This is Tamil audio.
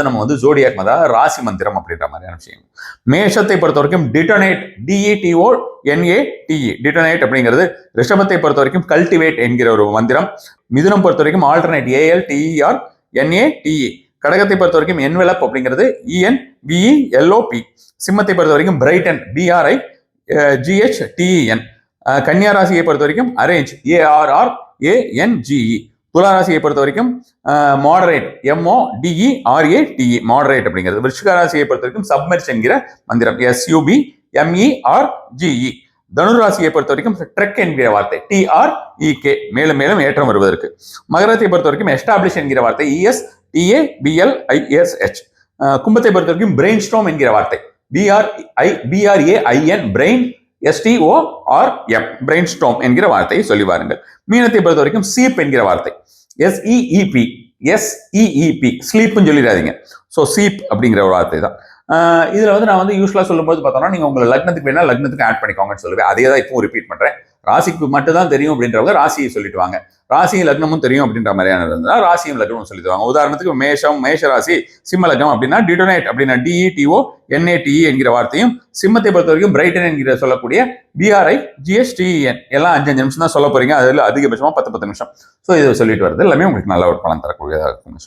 நம்ம வந்து ஜோடியாக் ராசி மந்திரம் அப்படின்ற மாதிரியான விஷயம். மேஷத்தை பொறுத்த வரைக்கும் டிட்டோனேட், DETONATE, டிட்டோனேட் அப்படிங்கிறது. ரிஷபத்தை பொறுத்த வரைக்கும் கல்டிவேட் என்கிற ஒரு மந்திரம். மிதுனம் பொறுத்த வரைக்கும் ஆல்டர்னேட், ALTERNATE. கடகத்தை பொறுத்த வரைக்கும் என்வெலப் அப்படிங்கிறது ENVELOP. சிம்மத்தை பொறுத்த வரைக்கும் பிரைட்டன், BRIGHTEN. கன்னியா ராசியை பொறுத்த வரைக்கும் அரேஞ்ச், ARRANGE. துலா ராசியை பொறுத்த வரைக்கும் மாடரேட், MODERATE, மாடரேட் அப்படிங்கிறது. விருச்சிக ராசியை பொறுத்த வரைக்கும் சப்மெர்ஜ் என்கிற மந்திரம், SUBMERGE. தனுராசியை பொறுத்த வரைக்கும் ட்ரெக் என்கிற வார்த்தை, TREK, மேலும் மேலும் ஏற்றம் வருவதற்கு. மகரத்தை பொறுத்த வரைக்கும் எஸ்டாப்ளிஷ் என்கிற வார்த்தை, ESTABLISH. கும்பத்தை பொறுத்த வரைக்கும் பிரெயின் ஸ்டார்ம் என்கிற வார்த்தை, BRAIN, brain, STORM, brain storm என்கிற வார்த்தையை சொல்லி வாருங்கள். மீனத்தை பொறுத்த வரைக்கும் சீப் என்கிற வார்த்தை, SEEP, ஸ்லீப்னு சொல்லிடாதீங்க. ஸோ சீப் அப்படிங்கிற ஒரு வார்த்தை தான். இதுல வந்து நான் வந்து யூஸ்வலா சொல்லும்போது பார்த்தோம்னா, நீங்க உங்களை லக்னத்துக்கு வேணா லக்னத்துக்கு ஆட் பண்ணிக்கோங்கன்னு சொல்லுவேன். அதே தான் இப்போ ரிப்பீட் பண்றேன். ராசிக்கு மட்டும் தான் தெரியும் அப்படின்றவங்க ராசியை சொல்லிட்டு வாங்க. ராசியும் லக்னமும் தெரியும் அப்படின்ற மாதிரியான இருந்தால் ராசியும் லக்னமும் சொல்லிட்டு வாங்க. உதாரணத்துக்கு மேஷ ராசி சிம்ம லக்னம் அப்படின்னா டிட்டோனேட் அப்படின்னா DETONATE என்கிற வார்த்தையும், சிம்மத்தை பொறுத்த வரைக்கும் பிரைட்டன் என்கிற சொல்லக்கூடிய BRIGHTEN எல்லாம் 5 நிமிஷம் தான் சொல்ல போறீங்க. அதில் அதிகபட்சமா 10 நிமிஷம். ஸோ இதை சொல்லிட்டு வருது எல்லாமே உங்களுக்கு நல்ல ஒரு பலன் தரக்கூடியதாக இருக்கும்.